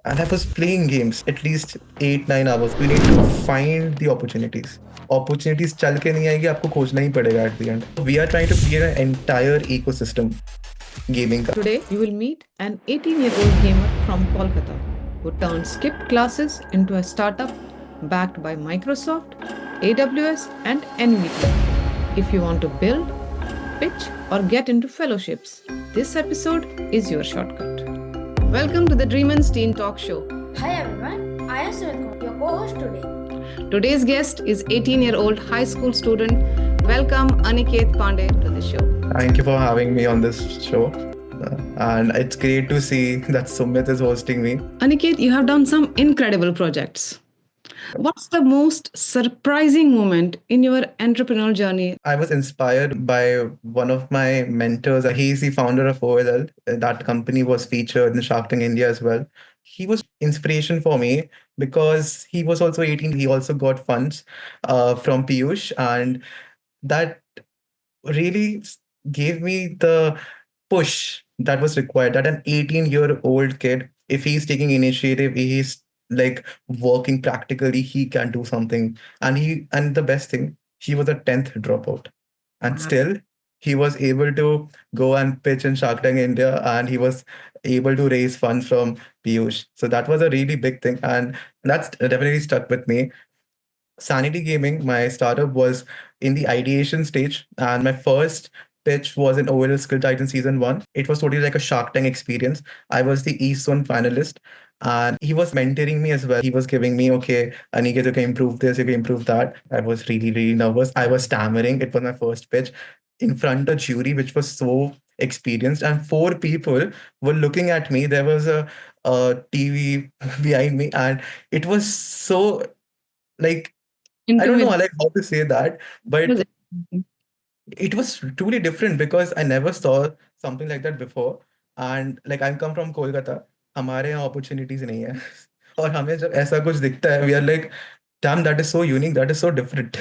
and I was playing games at least 8-9 hours. You need to find the opportunities. Opportunities चल के नहीं आएगी, आपको खोजना ही पड़ेगा at the end. We are trying to create an entire ecosystem gaming का. Today, you will meet an 18-year-old gamer from Kolkata who turned skipped classes into a startup backed by Microsoft, AWS, and NVIDIA. If you want to build, pitch, or get into fellowships, this episode is your shortcut. Welcome to the Dreamers Teen Talk Show. Hi everyone, I am Sumit, your co-host today. Today's guest is 18-year-old high school student. Welcome Aniket Pandey to the show. Thank you for having me on this show. And it's great to see that Sumit is hosting me. Aniket, you have done some incredible projects. What's the most surprising moment in your entrepreneurial journey? I was inspired by one of my mentors. He's the founder of OLL. That company was featured in Shark Tank India as well. He was inspiration for me because he was also 18. He also got funds from Piyush, and that really gave me the push that was required. That an 18-year-old kid, if he's taking initiative, he's like working practically, he can do something. And the best thing, he was a 10th dropout, and still he was able to go and pitch in Shark Tank India, and he was able to raise funds from Piyush. So that was a really big thing, and that's definitely stuck with me. Sanity Gaming, my startup, was in the ideation stage, and my first pitch was in OLL Skill Titan Season 1. It was totally like a Shark Tank experience. I was the East Zone finalist, and he was mentoring me as well. He was giving me, okay, Aniket, you can improve this, you can improve that. I was really, really nervous. I was stammering. It was my first pitch in front of a jury, which was so experienced, and four people were looking at me. There was a TV behind me, and it was so like I don't know like how to say that, but it was truly different because I never saw something like that before. And like I come from Kolkata, हमारे यहाँ opportunities नहीं है. और हमें जब ऐसा कुछ दिखता है, we are like, damn, that is so unique, that is so different.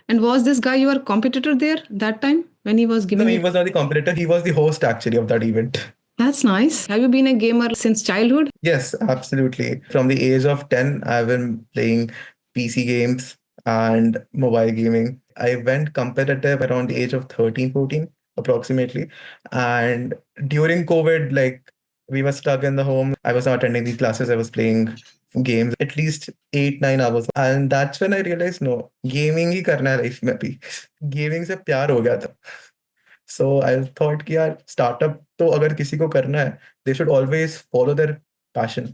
And was this guy your competitor there that time when he was giving No, he you? was not the competitor, he was the host actually of that event. That's nice. Have you been a gamer since childhood? Yes, absolutely. From the age of 10, I've been playing PC games and mobile gaming. I went competitive around the age of 13, 14, approximately. And during COVID, like we were stuck in the home. I was not attending the classes. I was playing games at least 8-9 hours. And that's when I realized, no, gaming ही करना है life में भी. Gaming से प्यार हो गया था. So I thought कि यार startup तो अगर किसी को करना है, they should always follow their passion.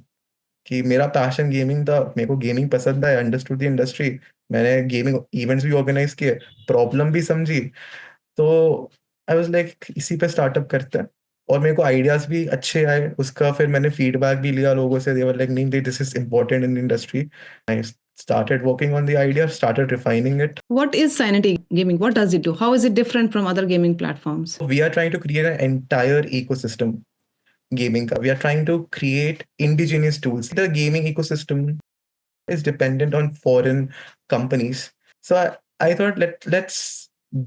कि मेरा पैशन गेमिंग था, मेरे को गेमिंग पसंद है, अंडरस्टूड द इंडस्ट्री, मैंने गेमिंग इवेंट्स भी ऑर्गेनाइज किए, प्रॉब्लम भी समझी, तो आई वाज लाइक इसी पे स्टार्टअप करते हैं. और मेरे को आइडियाज भी अच्छे आए उसका, फिर मैंने फीडबैक भी लिया लोगों से, दे वर लाइक नहीं this is important in industry. I started working on the idea, started refining it. What is Sanity Gaming? What does it do? How is it different from other gaming platforms? We are trying to create an entire ecosystem gaming ka. We are trying to create indigenous tools. The gaming ecosystem is dependent on foreign companies. So I thought let's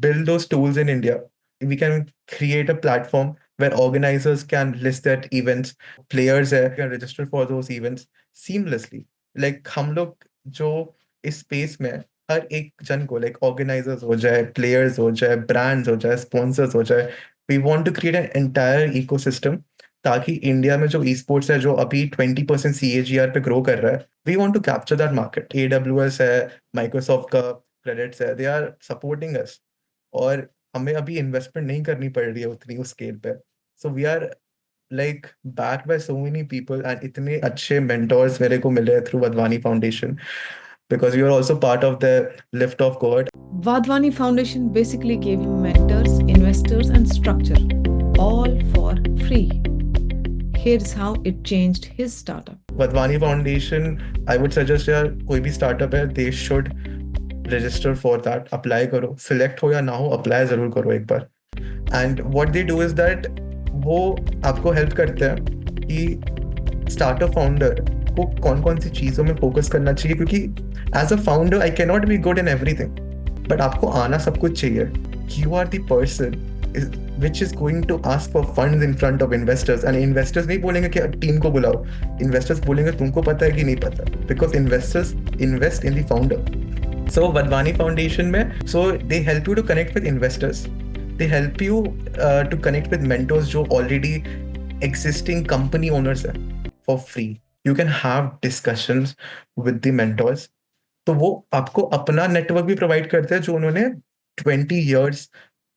build those tools in India. We can create a platform where organizers can list their events, players can register for those events seamlessly. Like हम लोग जो इस space में हर एक जन को like organisers हो जाए, प्लेयर्स हो जाए, ब्रांड्स हो जाए, स्पॉन्सर्स हो जाए, we want to create an entire ecosystem ताकि इंडिया में जो ई स्पोर्ट्स है जो अभी 20% CAGR पे ग्रो कर रहा है, we want to capture that market. AWS है, माइक्रोसॉफ्ट का क्रेडिट्स है, दे आर सपोर्टिंग अस, और हमें अभी इन्वेस्टमेंट नहीं करनी पड़ रही है उतनी उस स्केल पे. So we are like backed by so many people, and इतने अच्छे mentors मेरे को मिले through Vadvani Foundation, because we were also part of the lift off cohort. Vadvani Foundation basically gave him mentors, investors, and structure, all for free. Here's how it changed his startup. Vadvani Foundation, I would suggest यार कोई भी startup है, they should register for that, apply करो, select हो या ना हो, apply जरूर करो एक बार. And what they do is that वो आपको हेल्प करते हैं कि स्टार्टअप फाउंडर को कौन कौन सी चीज़ों में फोकस करना चाहिए, क्योंकि as a founder I can not be good in everything, but आपको आना सब कुछ चाहिए. You are the person which is going to ask for funds in front of investors. And investors नहीं बोलेंगे कि टीम को बुलाओ, investors बोलेंगे तुमको पता है कि नहीं पता, because investors invest in the founder. So Vadvani Foundation में, so they help you to connect with investors. They help you to connect with mentors जो already existing company owners हैं for free. You can have discussions with the mentors. तो वो आपको अपना network भी provide करते हैं जो उन्होंने 20 years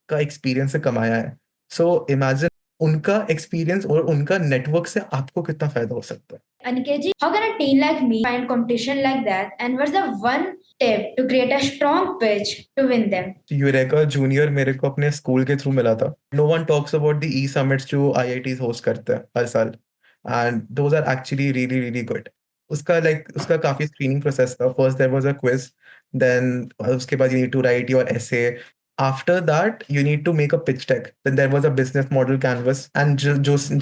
का एक्सपीरियंस से कमाया है. सो इमेजिन उनका एक्सपीरियंस और उनका नेटवर्क से आपको कितना फायदा हो सकता है. Aniket ji, how can a teen like me find competition like that? And what's the one tip to create a strong pitch to win them? Eureka Junior मेरे को अपने स्कूल के थ्रू मिला था. No one talks about the E summits जो IITs host करते हैं हर साल, and those are actually really really good. उसका काफी स्क्रीनिंग प्रोसेस था. First there was a quiz, then उसके बाद you need to write your essay. After that, you need to make a pitch deck. Then there was a business model canvas, and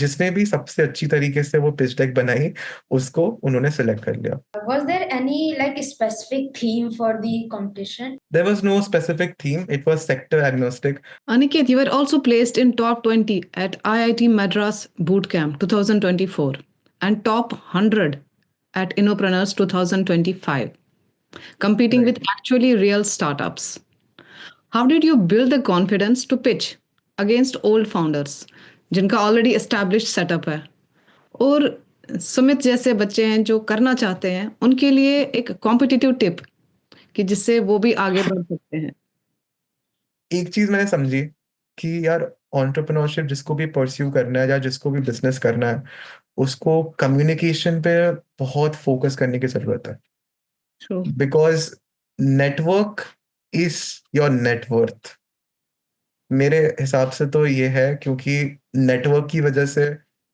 जिसने भी सबसे अच्छी तरीके से वो pitch deck बनाई, उसको उन्होंने select कर लिया. Was there any like specific theme for the competition? There was no specific theme. It was sector agnostic. Aniket, you were also placed in top 20 at IIT Madras Bootcamp 2024 and top 100 at Innopreneurs 2025, competing with actually real startups. How did you build the confidence to pitch against old founders जिनका already established setup है, और सुमित जैसे बच्चे हैं जो करना चाहते हैं, उनके लिए एक कॉम्पिटिटिव टिप कि जिससे वो भी आगे बढ़ सकते हैं? एक चीज मैंने समझी कि यार एंटरप्रेन्योरशिप जिसको भी परस्यू करना है या जिसको भी बिजनेस करना है, उसको कम्युनिकेशन पे बहुत फोकस करने की जरूरत है. True. Because network is your net worth. मेरे हिसाब से तो ये है, क्योंकि नेटवर्क की वजह से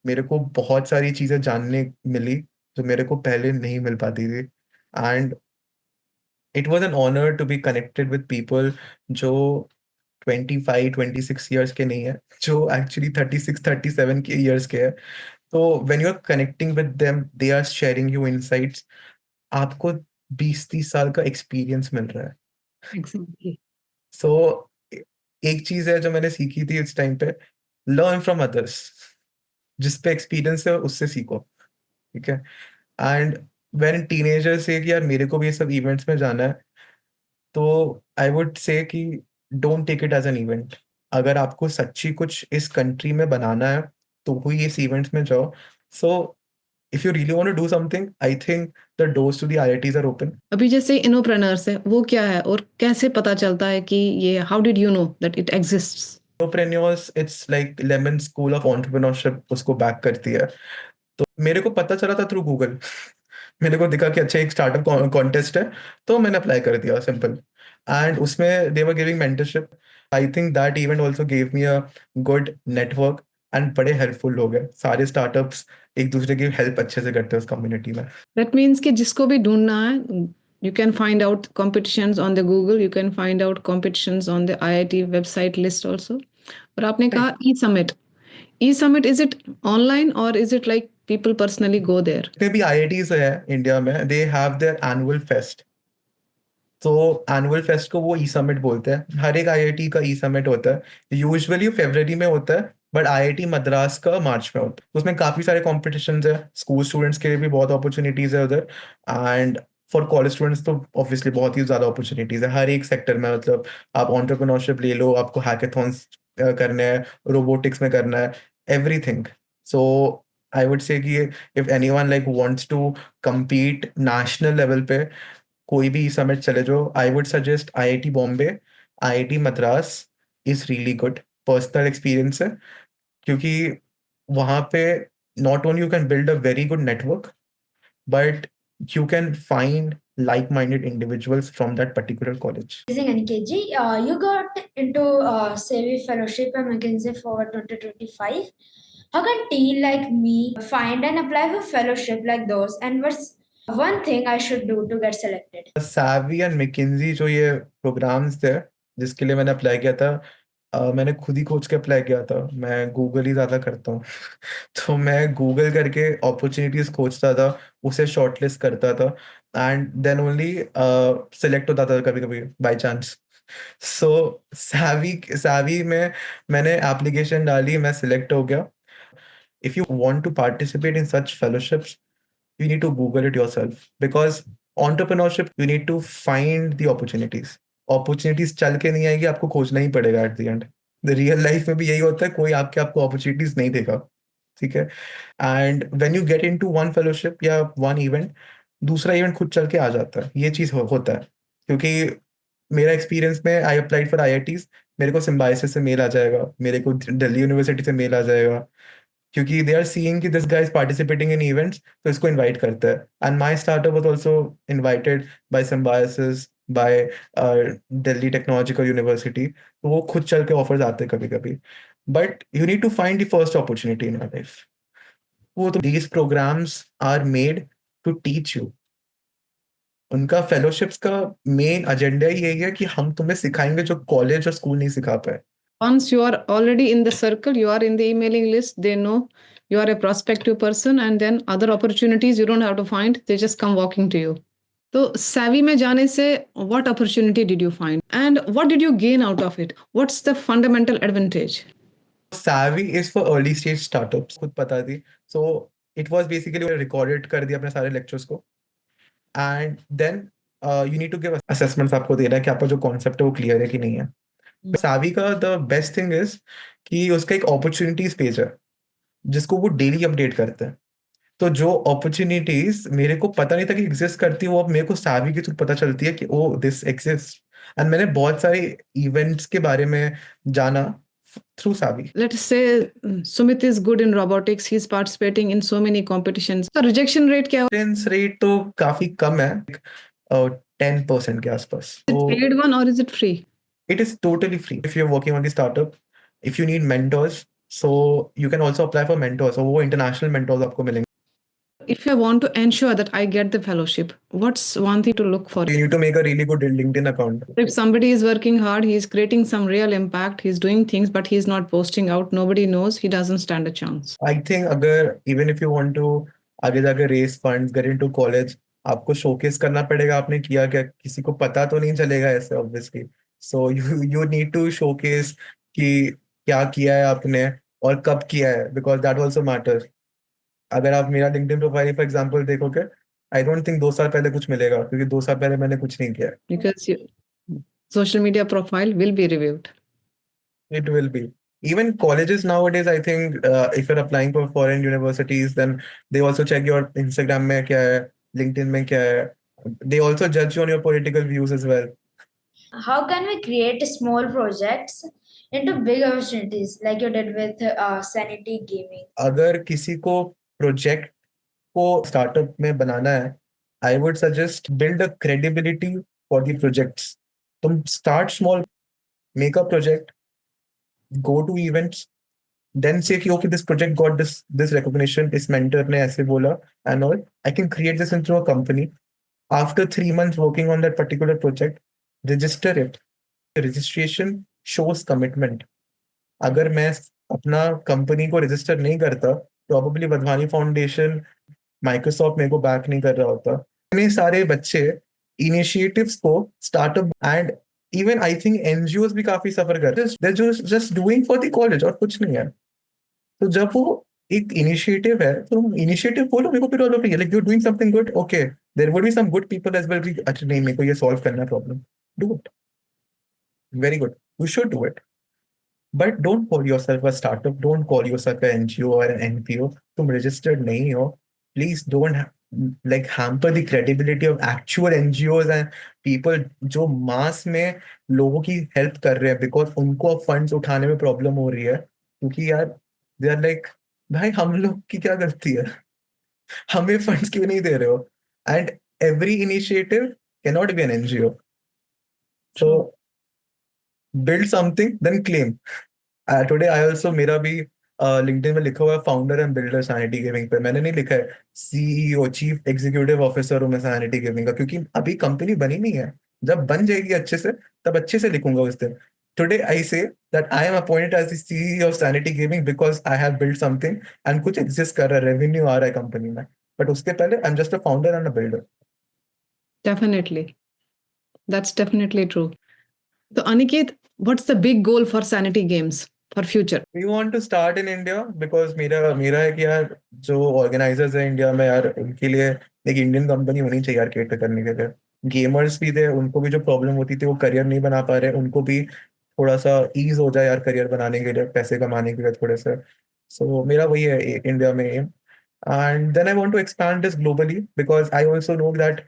मेरे को बहुत सारी चीजें जानने मिली जो मेरे को पहले नहीं मिल पाती थी. And it was an honour to be connected with people जो 25-26 years के नहीं है, जो एक्चुअली 36-37 के years के है. तो when you are connecting with them, they are sharing you insights. आपको 20-30 साल का एक्सपीरियंस मिल रहा है. Exactly. सो एक चीज है जो मैंने सीखी थी इस टाइम पे, लर्न फ्रॉम अदर्स. जिस पे एक्सपीरियंस है उससे सीखो, ठीक है. एंड व्हेन टीनेजर से कि यार मेरे को भी ये सब इवेंट्स में जाना है, तो आई वुड से कि don't take it as an event. अगर आपको सच्ची कुछ इस कंट्री में बनाना है तो ही इस इवेंट्स में जाओ. So if you really want to do something, I think the doors to the IITs are open. अभी जैसे इनोप्रेनर्स है, वो क्या है और कैसे पता चलता है कि ये, how did you know that it exists? Entrepreneurs, it's like Lemon School of Entrepreneurship उसको बैक करती है. तो मेरे को पता चला था थ्रू गूगल. मेरे को दिखा कि अच्छा एक स्टार्टअप कॉन्टेस्ट है, तो मैंने अप्लाई कर दिया, सिंपल. एंड उसमें they were giving mentorship. I think that event also gave me a good network, and बड़े हेल्पफुल लोग हैं. सारे स्टार्टअप्स एक दूसरे की हेल्प अच्छे से करते हैं उस कम्युनिटी में. दैट मीन्स कि जिसको भी ढूंढना है, you can find out competitions on the Google, you can find out competitions on the IIT website list also. और आपने कहा e-summit, is it online or is it like people personally go there? जितने भी IITs है India में, they have their annual fest. तो annual fest को वो ई समिट बोलते हैं. हर एक आईआईटी का ई समिट होता है. यूजुअली फरवरी में होता है, बट आईआईटी मद्रास का मार्च में होता है. तो उसमें काफी सारे कॉम्पिटिशन्स है. स्कूल स्टूडेंट्स के लिए भी बहुत अपॉर्चुनिटीज है उधर, एंड फॉर कॉलेज स्टूडेंट्स तो ऑब्वियसली बहुत ही ज्यादा अपॉर्चुनिटीज है हर एक सेक्टर में. मतलब आप एंटरप्रेन्योरशिप ले लो, आपको हैकेथॉन्स करने हैं, रोबोटिक्स में करना है, everything. So I would say कि if anyone like wants to compete national level पे, कोई भी समिट चले जाओ. I would suggest IIT Bombay, IIT Madras is really good. Personal experience है, क्योंकि वहां पे not only you can build a very good network, but you can find like-minded individuals from that particular college. Amazing, Aniket ji. You got into Savvy Fellowship at McKinsey for 2025. How can teen like me find and apply for fellowship like those? And what's one thing I should do to get selected? Savvy and McKinsey जो ये programmes थे जिसके लिए मैंने apply किया था, मैंने खुद ही खोज के अप्लाई किया था. मैं गूगल ही ज़्यादा करता हूँ. तो मैं गूगल करके अपॉर्चुनिटीज खोजता था, उसे शॉर्टलिस्ट करता था, एंड देन ओनली सिलेक्ट होता था कभी कभी बाय चांस. सो savvy में मैंने एप्लीकेशन डाली, मैं सिलेक्ट हो गया. If you want to participate in such fellowships, you need to Google it yourself, because entrepreneurship, you need to find the opportunities. Opportunities चल के नहीं आएगी, आपको खोजना ही पड़ेगा at the end. The real life में भी यही होता है, कोई आपको opportunities नहीं देगा, ठीक है. And when you get into one fellowship या वन इवेंट, दूसरा इवेंट खुद चल के आ जाता है. ये चीज होता है, क्योंकि मेरा एक्सपीरियंस में आई अप्लाइड फॉर आईआईटीज, मेरे को सिम्बायोसिस से मेल आ जाएगा, मेरे को दिल्ली यूनिवर्सिटी से मेल आ जाएगा, क्योंकि दे आर सीइंग कि this guy is participating in events, तो इसको इनवाइट करता है. And my startup was also invited by Symbiosis, by Delhi technological University. तो वो खुद चल के ऑफर्स आते हैं कभी कभी, but you need to find the first opportunity in your life. वो तो these programs are made to teach you. उनका फेलोशिप्स का मेन एजेंडा ही यही है कि हम तुम्हें सिखाएंगे जो कॉलेज और स्कूल नहीं सिखा पाए. Once you are already in the circle, you are in the emailing list, they know you are a prospective person, and then other opportunities you don't have to find, they just come walking to you. तो savvy में जाने से what opportunity did you find and what did you gain out of it? What's the fundamental advantage? Savvy is for early stage startups, खुद पता थी. So it was basically recorded कर दिया अपने सारे lectures को, and then you need to give assessments. आपको देना है कि आपका जो concept है वो clear है कि नहीं है. Savvy का the best thing is कि उसका एक opportunities page है जिसको वो डेली अपडेट करते हैं. तो जो अपॉर्चुनिटीज मेरे को पता नहीं था कि एग्जिस्ट करती है, वो अब मेरे को सावी के थ्रू पता चलती है कि ओ दिस एग्जिस्ट. एंड मैंने बहुत सारे इवेंट्स के बारे में जाना through Saavi. Let's say Sumit is good in robotics, he's participating in so many competitions. The rejection rate क्या Reference rate तो काफी कम है, 10% के आसपास. is it paid one or is it free? It is totally free if you're working on the startup. If you need mentors, so you can also apply for mentors. So वो international mentors आपको मिलेंगे. If I want to ensure that I get the fellowship, what's one thing to look for? You need to make a really good LinkedIn account. If somebody is working hard, he's creating some real impact, he's doing things, but he's not posting out, nobody knows, he doesn't stand a chance. I think अगर even if you want to आगे जाके raise funds, get into college, आपको showcase करना पड़ेगा आपने किया क्या. किसी को पता तो नहीं चलेगा ऐसे obviously. So you need to showcase कि क्या किया है आपने और कब किया है, because that also matters. अगर आप मेरा LinkedIn प्रोफाइल फॉर एग्जांपल देखोगे, आई डोंट थिंक 2 साल पहले कुछ मिलेगा, क्योंकि 2 साल पहले मैंने कुछ नहीं किया. Because social media profile will be reviewed. It will be. Even colleges nowadays, I think if you're applying for foreign universities, then they also check your Instagram में क्या है, LinkedIn में क्या है. They also judge you on your political views as well. How can we create small projects into big opportunities like you did with Sanity Gaming? अगर किसी को project को स्टार्टअप में बनाना है, I would suggest build a credibility for the projects. तुम start small, make a project, go to events, then say कि okay this project got this recognition, इस मेंटर ने ऐसे बोला and all, I can create this into a company. After 3 months working on that particular project, register it. Registration shows commitment. अगर मैं अपना company को register नहीं करता, प्रॉबेबली वधवानी फाउंडेशन, माइक्रोसॉफ्ट मेरे को बैक नहीं कर रहा होता. इतने सारे बच्चे इनिशिएटिव्स को startup and even I think NGOs भी काफी सफर कर रहे हैं, just doing for the college और कुछ नहीं है. तो जब वो एक इनिशिएटिव है, तो इनिशिएटिव बोलो, मेरे को फिर all like you doing something good, okay there would be some good people as well कि अच्छा नहीं मेरे को ये सॉल्व करना है problem, do it, very good, you should do it. But don't call yourself a startup. Don't call yourself an NGO or an NPO. तुम registered नहीं हो. Please don't like hamper the credibility of actual NGOs and people जो mass में लोगों की help कर रहे हैं, because उनको अब funds उठाने में problem हो रही है, क्योंकि यार they are like भाई हम लोग की क्या गलती है, हमें funds क्यों नहीं दे रहे हो. And every initiative cannot be an NGO. So build something, then claim. Today I also, मेरा भी LinkedIn में लिखा हुआ है founder and builder sanity gaming पे. मैंने नहीं लिखा है सीईओ, चीफ एग्जीक्यूटिव ऑफिसर हूँ मैं सैनिटी गेमिंग का, क्योंकि अभी कंपनी बनी नहीं है. जब बन जाएगी अच्छे से, तब अच्छे से लिखूंगा उस दिन. Today I say that I am appointed as the CEO of Sanity Gaming because I have built something and कुछ exist कर रहा है, revenue आ रहा है कंपनी में. But उसके पहले I'm just a founder and a builder. Definitely. That's definitely true. So Aniket, what's the big goal for Sanity Games for future? We want to start in India because मेरा है कि यार जो organisers है India में यार उनके लिए एक इंडियन कंपनी होनी चाहिए यार केटर करने के लिए। गेमर्स भी थे, उनको भी जो प्रॉब्लम होती थी वो करियर नहीं बना पा रहे, उनको भी थोड़ा सा ईज हो जाए यार करियर बनाने के लिए, पैसे कमाने के लिए थोड़े से। सो मेरा वही है इंडिया में aim. And then I want to expand this globally because I also know that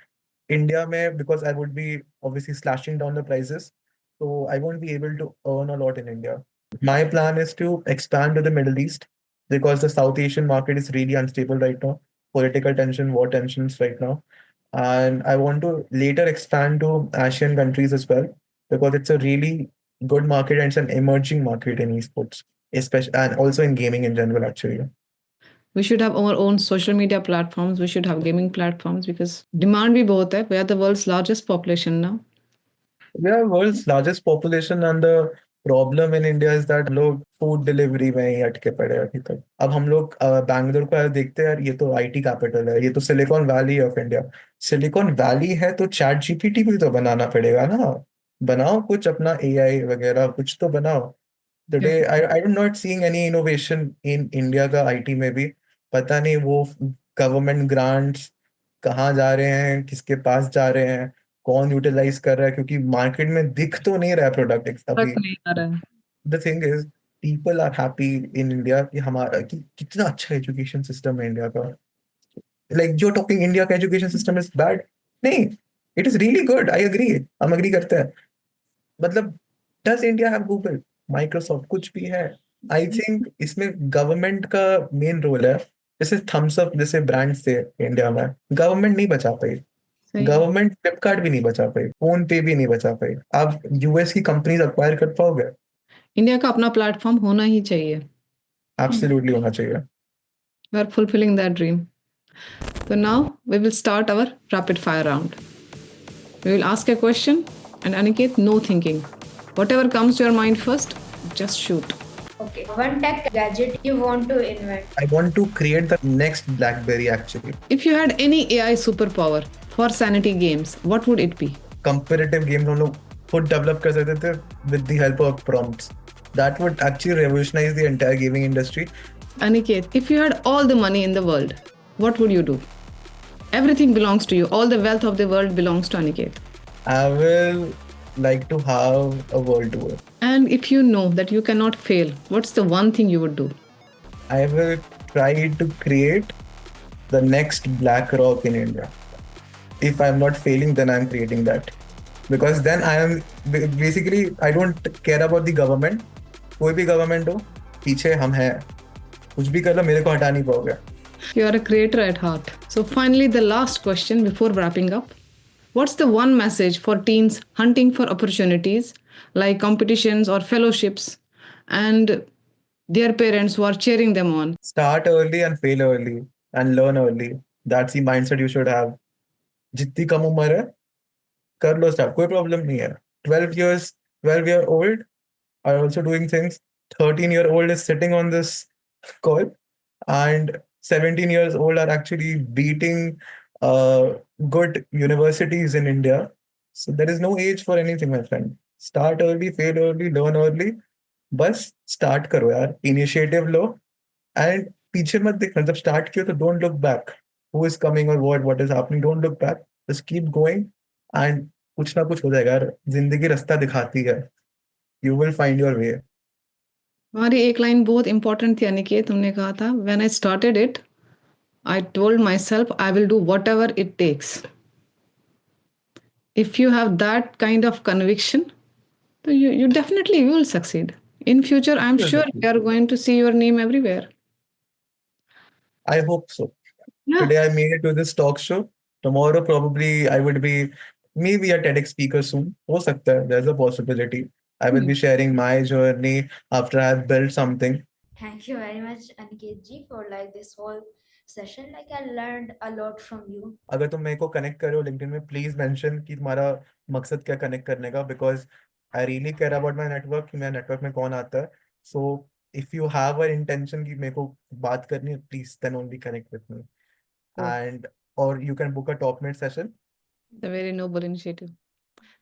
India में because I would be obviously slashing down the prices, so I won't be able to earn a lot in India. My plan is to expand to the Middle East because the South Asian market is really unstable right now. Political tension, war tensions right now. And I want to later expand to Asian countries as well because it's a really good market and it's an emerging market in esports, especially and also in gaming in general, actually. We should have our own social media platforms. We should have gaming platforms because demand bhi bahut hai. We are the world's largest population now. We are world's largest population and the problem in India is that लोग food delivery में ही अटके पड़े हैं अभी तक। अब हम लोग बैंगलोर को यार देखते हैं यार, ये तो आईटी कैपिटल है, ये तो silicon valley of India. Silicon valley है तो चैट जीपीटी भी तो बनाना पड़ेगा ना। बनाओ कुछ अपना एआई वगैरह कुछ तो बनाओ। Today I am not seeing any innovation in India का आईटी में भी। पता नहीं वो गवर्नमेंट ग्रांट्स कहाँ जा रहे हैं, किसके पास जा रहे हैं, कौन यूटिलाइज कर रहा है, क्योंकि मार्केट में दिख तो नहीं रहा है प्रोडक्ट फर्क अभी। नहीं आ रहा है। The thing is people are happy in India कि हमारा कि कितना अच्छा एजुकेशन सिस्टम है इंडिया का। लाइक जो टॉकिंग इंडिया का एजुकेशन सिस्टम इज बैड, नहीं, it is really good, I agree, हम एग्री करते हैं। मतलब does India have Google, Microsoft, कुछ भी है? आई थिंक इसमें गवर्नमेंट का मेन रोल है। जैसे थम्स अप जैसे ब्रांड्स थे इंडिया में, गवर्नमेंट नहीं बचा पाई। सही है। गवर्नमेंट फ्लिपकार्ट भी नहीं बचा पाई, फोन पे भी नहीं बचा पाई। आप यूएस की कंपनीज अक्वायर कर पाओगे? इंडिया का अपना प्लेटफॉर्म होना ही चाहिए। एब्सोल्युटली होना चाहिए। We are fulfilling that dream. So now we will start our rapid fire round. We will ask a question and Aniket, no thinking. Whatever comes to your mind first, just shoot. Okay. One tech gadget you want to invent. I want to create the next BlackBerry actually. If you had any AI superpower for Sanity Games, what would it be? Competitive games हम लोग खुद develop कर सकते थे with the help of prompts. That would actually revolutionize the entire gaming industry. Aniket, if you had all the money in the world, what would you do? Everything belongs to you. All the wealth of the world belongs to Aniket. I will like to have a world tour. And if you know that you cannot fail, what's the one thing you would do? I will try to create the next BlackRock in India. If I'm not failing, then I'm creating that. Because then I am basically, I don't care about the government. कोई भी government हो, पीछे हम हैं। कुछ भी कर लो, मेरे को हटा नहीं पाओगे। You are a creator at heart. So, finally, the last question before wrapping up. What's the one message for teens hunting for opportunities like competitions or fellowships and their parents who are cheering them on? Start early and fail early and learn early. That's the mindset you should have. जितनी कम उम्र है, कर लो start, कोई problem नहीं है। 12 year old are also doing things. 13-year-old is sitting on this call, and 17 years old are actually beating good universities in India. So there is no age for anything, my friend. Start early, fail early, learn early. बस start करो यार, initiative low and पीछे मत देखना। जब start किया तो don't look back, who is coming और what is happening, don't look back, just keep going and कुछ ना कुछ हो जाएगा यार। जिंदगी रास्ता दिखाती है, you will find your way. हमारी एक लाइन बहुत इंपॉर्टेंट थी अनिकेत, तुमने कहा था when I started it I told myself I will do whatever it takes. If you have that kind of conviction, so you definitely will succeed. In future, I'm sure we are going to see your name everywhere. I hope so. Yeah. Today I made it to this talk show. Tomorrow probably I would be maybe a TEDx speaker soon. हो सकता है, there's a possibility. I will be sharing my journey after I have built something. Thank you very much, Aniket ji, for like this whole session. Like I learned a lot from you. अगर तुम मेरे को connect करे हो LinkedIn में, please mention कि तुम्हारा मकसद क्या कनेक्ट करने का, because I really care about my network कि मेरे नेटवर्क में कौन आता है। So if you have a intention कि मेरे को बात करनी है, please then only connect with me and और you can book a top mid session. It's a very noble initiative.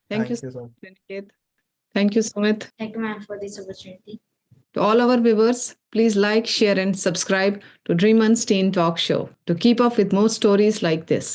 Thank you Thank you so so much. much, Aniket. Thank you, Sumit. Thank you, ma'am, for this opportunity. To all our viewers, please like, share, and subscribe to Dream Unseen Talk Show to keep up with more stories like this.